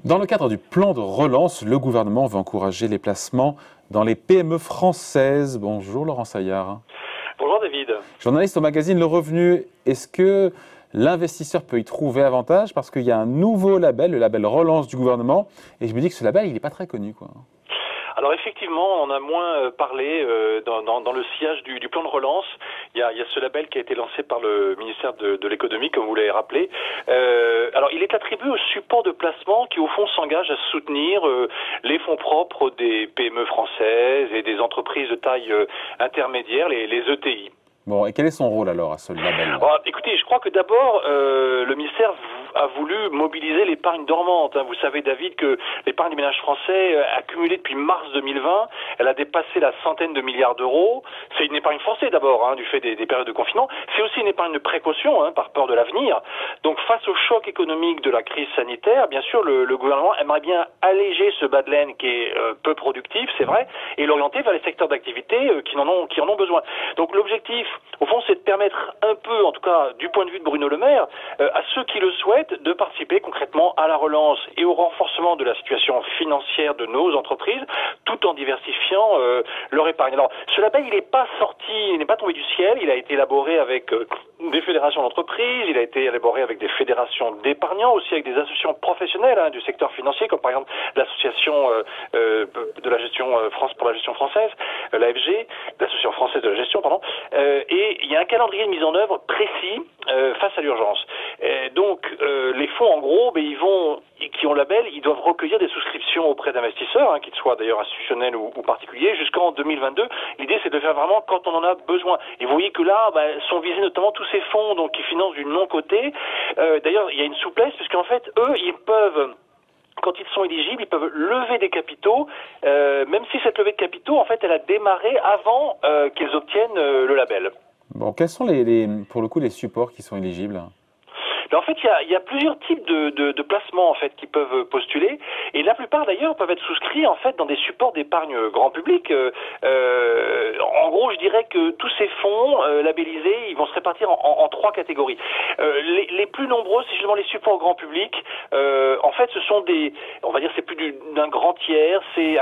Dans le cadre du plan de relance, le gouvernement veut encourager les placements dans les PME françaises. Bonjour Laurent Saillard. Bonjour David. Journaliste au magazine Le Revenu, est-ce que l'investisseur peut y trouver avantage? Parce qu'il y a un nouveau label, le label Relance du gouvernement, et je me dis que ce label, il n'est pas très connu, quoi. Alors effectivement, on en a moins parlé dans le sillage du plan de relance. Il y a ce label qui a été lancé par le ministère de l'économie, comme vous l'avez rappelé. Alors il est attribué au support de placement qui au fond s'engage à soutenir les fonds propres des PME françaises et des entreprises de taille intermédiaire, les ETI. Bon, et quel est son rôle alors à ce label? Écoutez, je crois que d'abord, le ministère a voulu mobiliser l'épargne dormante. Vous savez, David, que l'épargne des ménages français accumulée depuis mars 2020, elle a dépassé la centaine de milliards d'euros. C'est une épargne forcée d'abord, du fait des périodes de confinement. C'est aussi une épargne de précaution, par peur de l'avenir. Donc face au choc économique de la crise sanitaire, bien sûr, le gouvernement aimerait bien alléger ce bas de laine qui est peu productif, c'est vrai, et l'orienter vers les secteurs d'activité qui en ont besoin. Donc l'objectif, au fond, c'est de permettre un peu, en tout cas du point de vue de Bruno Le Maire, à ceux qui le souhaitent, de participer concrètement à la relance et au renforcement de la situation financière de nos entreprises, tout en diversifiant leur épargne. Alors, ce label, il n'est pas sorti, il n'est pas tombé du ciel, il a été élaboré avec des fédérations d'entreprises, il a été élaboré avec des fédérations d'épargnants, aussi avec des associations professionnelles du secteur financier, comme par exemple l'association de la gestion France pour la gestion française, l'AFG, l'association française de la gestion, pardon, et il y a un calendrier de mise en œuvre précis face à l'urgence. Donc les fonds, en gros, qui ont le label, ils doivent recueillir des souscriptions auprès d'investisseurs, qu'ils soient d'ailleurs institutionnels ou particuliers, jusqu'en 2022. L'idée, c'est de faire vraiment quand on en a besoin. Et vous voyez que là, sont visés notamment tous ces fonds qui financent du non-coté. D'ailleurs, il y a une souplesse, puisqu'en fait, eux, ils peuvent... Quand ils sont éligibles, ils peuvent lever des capitaux, même si cette levée de capitaux, en fait, elle a démarré avant qu'ils obtiennent le label. Bon, quels sont pour le coup, les supports qui sont éligibles? En fait, il y a plusieurs types de placements en fait qui peuvent postuler, et la plupart d'ailleurs peuvent être souscrits en fait dans des supports d'épargne grand public. En gros, je dirais que tous ces fonds labellisés, ils vont se répartir en trois catégories. Les plus nombreux, c'est justement les supports grand public. En fait, ce sont on va dire, c'est plus d'un grand tiers. C'est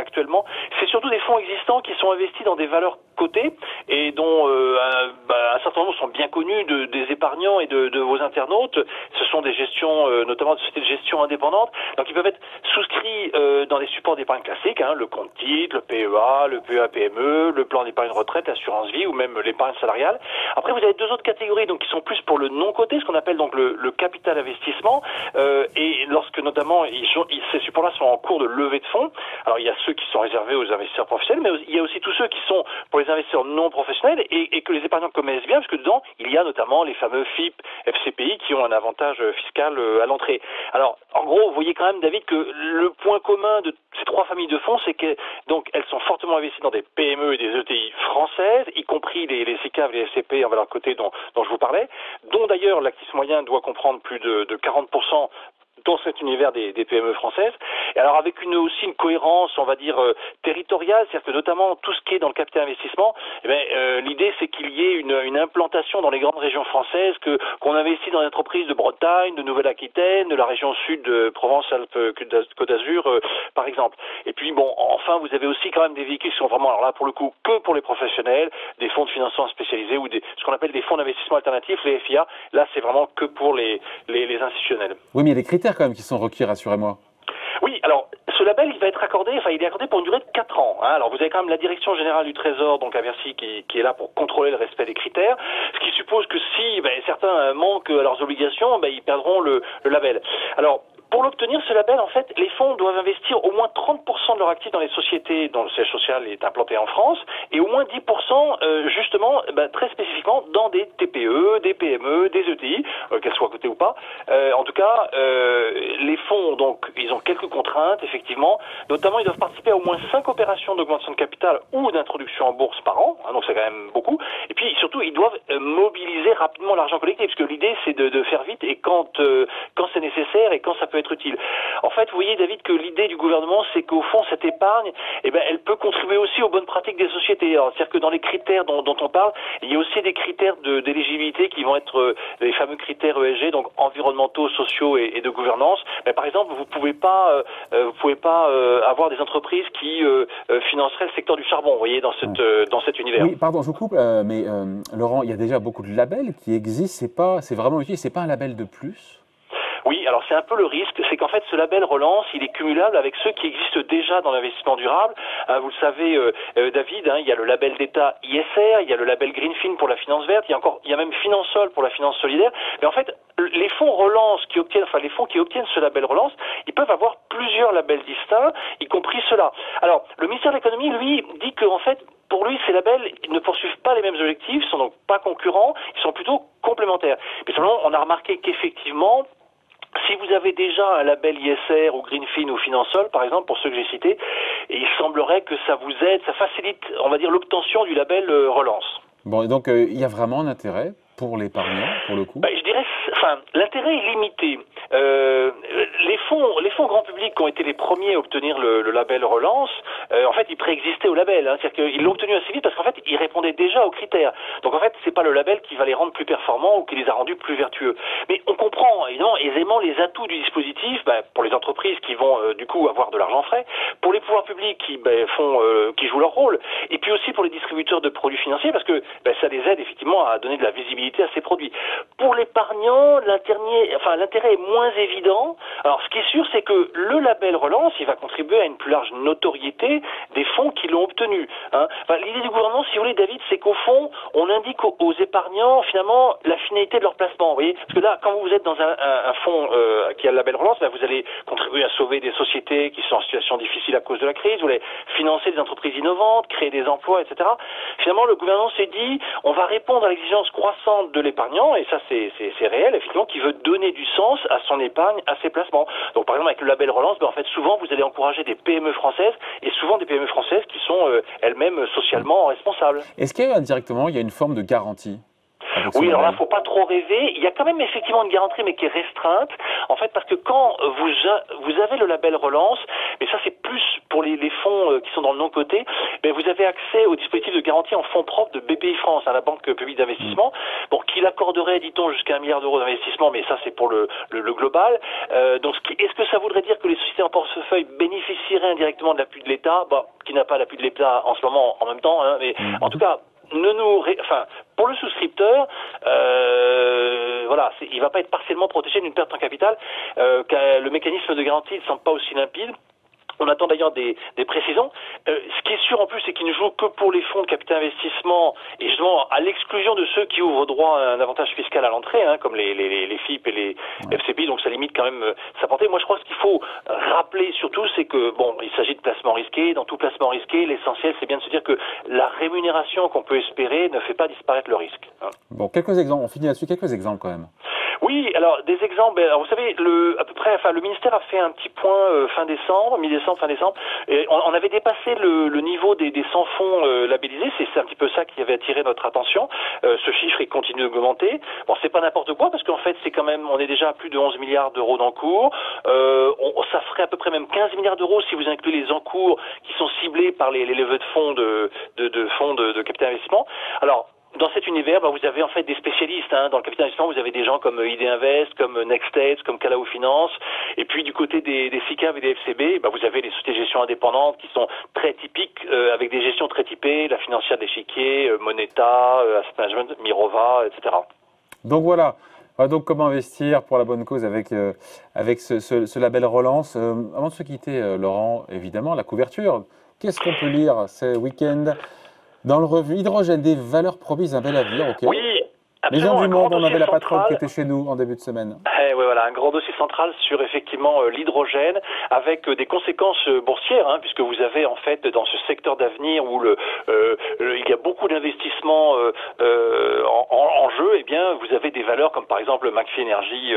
surtout des fonds existants qui sont investis dans des valeurs cotées et dont un certain nombre sont bien connus des épargnants et de vos internautes. Ce sont des gestions, notamment des sociétés de gestion indépendantes, donc ils peuvent être souscrits dans des supports d'épargne classiques, le compte titre, le PEA, le PEA-PME, le plan d'épargne retraite, l'assurance vie ou même l'épargne salariale. Après, vous avez deux autres catégories qui sont plus pour le non-coté, ce qu'on appelle donc le capital investissement, et lorsque notamment ces supports-là sont en cours de levée de fonds. Alors il y a ceux qui sont réservés aux investisseurs professionnels, mais il y a aussi tous ceux qui sont pour les investisseurs non professionnels et que les épargnants connaissent bien, parce que dedans, il y a notamment les fameux FIP, FCPI qui ont un avantage fiscal à l'entrée. Alors, en gros, vous voyez quand même, David, que le point commun de ces trois familles de fonds, c'est que donc elles sont fortement investies dans des PME et des ETI françaises, y compris les SICAV, les SCP en valeur cotée dont je vous parlais, dont d'ailleurs l'actif moyen doit comprendre plus de 40% dans cet univers des PME françaises. Et alors avec aussi une cohérence, on va dire, territoriale, c'est-à-dire que notamment tout ce qui est dans le capital investissement, l'idée c'est qu'il y ait une implantation dans les grandes régions françaises, qu'on investit dans les entreprises de Bretagne, de Nouvelle-Aquitaine, de la région sud de Provence-Alpes-Côte d'Azur, par exemple. Et puis enfin vous avez aussi quand même des véhicules qui sont vraiment, alors là pour le coup, que pour les professionnels, des fonds de financement spécialisés ou ce qu'on appelle des fonds d'investissement alternatifs, les FIA. Là c'est vraiment que pour les institutionnels. Oui, mais il y a des critères quand même qui sont requis, rassurez-moi. Oui, alors ce label, il est accordé pour une durée de 4 ans. Alors vous avez quand même la Direction Générale du Trésor, donc à Bercy, qui est là pour contrôler le respect des critères, ce qui suppose que si certains manquent à leurs obligations, ils perdront le label. Alors, pour l'obtenir, ce label, en fait, les fonds doivent investir au moins 30% de leur actif dans les sociétés dont le siège social est implanté en France et au moins 10% justement, très spécifiquement, dans des TPE, des PME, des ETI, qu'elles soient cotées ou pas. En tout cas, les fonds, donc, ils ont quelques contraintes, effectivement. Notamment, ils doivent participer à au moins 5 opérations d'augmentation de capital ou d'introduction en bourse par an, donc c'est quand même beaucoup. Et puis, surtout, ils doivent mobiliser rapidement l'argent collecté, parce que l'idée, c'est de faire vite et quand c'est nécessaire et quand ça peut peut être utile. En fait, vous voyez, David, que l'idée du gouvernement, c'est qu'au fond, cette épargne, eh ben, elle peut contribuer aussi aux bonnes pratiques des sociétés. C'est-à-dire que dans les critères dont on parle, il y a aussi des critères d'éligibilité qui vont être les fameux critères ESG, donc environnementaux, sociaux et de gouvernance. Mais par exemple, vous pouvez pas avoir des entreprises qui financeraient le secteur du charbon, vous voyez, dans cet univers. Oui, pardon, je vous coupe, mais Laurent, il y a déjà beaucoup de labels qui existent. C'est vraiment utile. C'est pas un label de plus. Oui, alors c'est un peu le risque, c'est qu'en fait ce label relance, il est cumulable avec ceux qui existent déjà dans l'investissement durable. Vous le savez, David, il y a le label d'État ISR, il y a le label Greenfin pour la finance verte, il y a même Finansol pour la finance solidaire. Mais en fait, les fonds relance les fonds qui obtiennent ce label relance, ils peuvent avoir plusieurs labels distincts, y compris ceux-là. Alors, le ministère de l'économie, lui, dit que en fait, pour lui, ces labels ne poursuivent pas les mêmes objectifs, sont donc pas concurrents, ils sont plutôt complémentaires. Mais simplement, on a remarqué qu'effectivement, si vous avez déjà un label ISR ou Greenfin ou Finansol, par exemple, pour ceux que j'ai cités, il semblerait que ça vous aide, ça facilite, on va dire, l'obtention du label relance. Bon, et donc il y a vraiment un intérêt pour l'épargnant, pour le coup. Je dirais, l'intérêt est limité. Les fonds grand public qui ont été les premiers à obtenir le label relance, en fait, ils préexistaient au label. C'est-à-dire qu'ils l'ont obtenu assez vite parce qu'en fait, ils répondaient déjà aux critères. Donc en fait, c'est pas le label qui va les rendre plus performants ou qui les a rendus plus vertueux. Mais on comprend évidemment aisément les atouts du dispositif pour les entreprises qui vont du coup avoir de l'argent frais, pour les pouvoirs publics qui jouent leur rôle, et puis aussi pour les distributeurs de produits financiers parce que ça les aide effectivement à donner de la visibilité à ces produits. Pour l'épargnant, l'intérêt est moins évident. Alors, ce qui est sûr, c'est que le label relance, il va contribuer à une plus large notoriété des fonds qui l'ont obtenu. L'idée du gouvernement, si vous voulez, David, c'est qu'au fond, on indique aux épargnants, finalement, la finalité de leur placement. Vous voyez, parce que là, quand vous êtes dans un fonds qui a le label relance, vous allez contribuer à sauver des sociétés qui sont en situation difficile à cause de la crise, vous allez financer des entreprises innovantes, créer des emplois, etc. Finalement, le gouvernement s'est dit, on va répondre à l'exigence croissante de l'épargnant, et ça, c'est réel, effectivement, qui veut donner du sens à son épargne, à ses placements. Donc, par exemple, avec le label relance, en fait, souvent, vous allez encourager des PME françaises, et souvent des PME françaises qui sont elles-mêmes socialement responsables. Est-ce qu'indirectement, il y a une forme de garantie? Oui, alors là, faut pas trop rêver. Il y a quand même effectivement une garantie, mais qui est restreinte. En fait, parce que quand vous avez le label relance, mais ça c'est plus pour les fonds qui sont dans le non-coté, vous avez accès au dispositif de garantie en fonds propres de BPI France, la Banque publique d'investissement, qui l'accorderait, dit-on, jusqu'à 1 milliard d'euros d'investissement, mais ça c'est pour le global. Donc, est-ce que ça voudrait dire que les sociétés en portefeuille bénéficieraient indirectement de l'appui de l'État, qui n'a pas l'appui de l'État en ce moment en même temps, mais en tout cas, pour le souscripteur, il va pas être partiellement protégé d'une perte en capital. Le mécanisme de garantie ne semble pas aussi limpide. On attend d'ailleurs des précisions. Ce qui est sûr en plus, c'est qu'il ne joue que pour les fonds de capital investissement et justement à l'exclusion de ceux qui ouvrent droit à un avantage fiscal à l'entrée, comme les FIP et les FCPI. Donc ça limite quand même sa portée. Moi, je crois que ce qu'il faut rappeler surtout, c'est que il s'agit de placements risqués. Dans tout placement risqué, l'essentiel, c'est bien de se dire que la rémunération qu'on peut espérer ne fait pas disparaître le risque. Bon, quelques exemples. On finit là-dessus. Quelques exemples quand même. Oui, alors des exemples. Alors, vous savez, le ministère a fait un petit point mi-décembre, fin décembre. Et on avait dépassé le niveau des 100 fonds labellisés. C'est un petit peu ça qui avait attiré notre attention. Ce chiffre, il continue d'augmenter. Bon, c'est pas n'importe quoi parce qu'en fait, on est déjà à plus de 11 milliards d'euros d'encours. Ça ferait à peu près même 15 milliards d'euros si vous incluez les encours qui sont ciblés par les levées de fonds de fonds de capital investissement. Alors, dans cet univers, vous avez en fait des spécialistes. Dans le capital investissement, vous avez des gens comme ID Invest, comme Next States, comme Calao Finance. Et puis du côté des SICAV et des FCB, vous avez les sociétés de gestion indépendantes qui sont très typiques, avec des gestions très typées, la financière d'échiquier, Moneta, Asset Management, Mirova, etc. Donc voilà. Donc comment investir pour la bonne cause avec ce label relance. Avant de se quitter, Laurent, évidemment, la couverture. Qu'est-ce qu'on peut lire ce week-end dans le revue Hydrogène, des valeurs promises un bel avenir, ok. Oui, Maison du Monde, on avait la patronne qui était chez nous en début de semaine. Oui, voilà, un grand dossier central sur effectivement l'hydrogène, avec des conséquences boursières, puisque vous avez en fait dans ce secteur d'avenir où il y a beaucoup d'investissements en jeu, eh bien, vous avez des valeurs comme par exemple McPhy Energy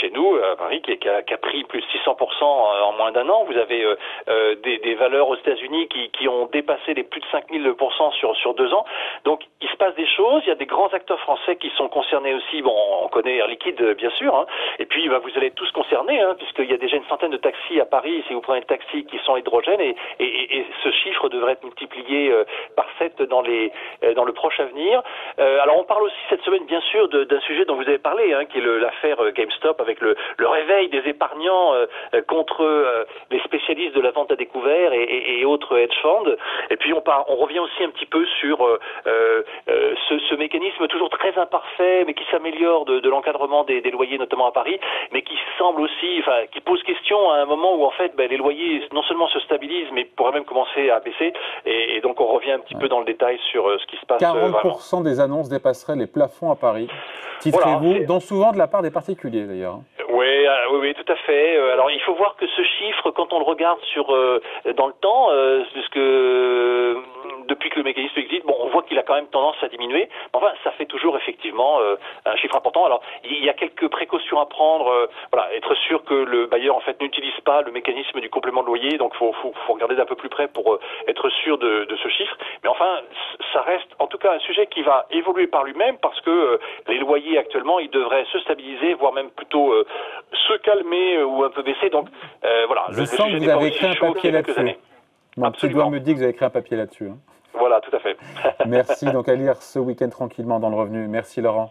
chez nous, à Paris, qui a pris plus de 600% en moins d'un an. Vous avez des valeurs aux États-Unis qui ont dépassé les plus de 5000% sur 2 ans. Donc, il se passe des choses. Il y a des grands acteurs français qui sont concernés aussi. Bon, on connaît Air Liquide, bien sûr. Hein. Et puis, vous allez être tous concernés, hein, puisqu'il y a déjà une centaine de taxis à Paris, si vous prenez le taxi, qui sont hydrogène. Et ce chiffre devrait être multiplié par 7 dans le proche avenir. Alors, on parle aussi cette semaine, bien sûr, d'un sujet dont vous avez parlé, hein, qui est l'affaire GameStop, avec le réveil des épargnants contre les spécialistes de la vente à découvert et autres hedge funds. Et puis, on revient aussi un petit peu sur ce mécanisme toujours très imparfait, mais qui s'améliore de l'encadrement des loyers, notamment à Paris, mais qui semble aussi, qui pose question à un moment où en fait les loyers non seulement se stabilisent, mais pourraient même commencer à baisser. Et donc on revient un petit peu dans le détail sur ce qui se passe. 40% des annonces dépasseraient les plafonds à Paris. Titrez-vous, voilà, dont souvent de la part des particuliers d'ailleurs. Oui, tout à fait. Alors il faut voir que ce chiffre, quand on le regarde dans le temps, puisque depuis que le mécanisme existe, on voit qu'il a quand même tendance à diminuer. Enfin, ça fait toujours effectivement un chiffre important. Alors, il y a quelques précautions à prendre. Être sûr que le bailleur en fait n'utilise pas le mécanisme du complément de loyer. Donc, faut regarder d'un peu plus près pour être sûr de ce chiffre. Mais enfin, ça reste en tout cas un sujet qui va évoluer par lui-même parce que les loyers actuellement, ils devraient se stabiliser, voire même plutôt se calmer ou un peu baisser. Donc, voilà. Je sens que vous avez écrit un papier là-dessus. Mon petit doigt me dit que vous avez écrit un papier là-dessus. Hein. Voilà, tout à fait. Merci, donc à lire ce week-end tranquillement dans le Revenu. Merci Laurent.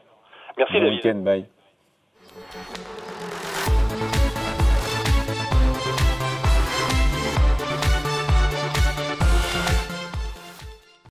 Merci bon David. Week-end, bye.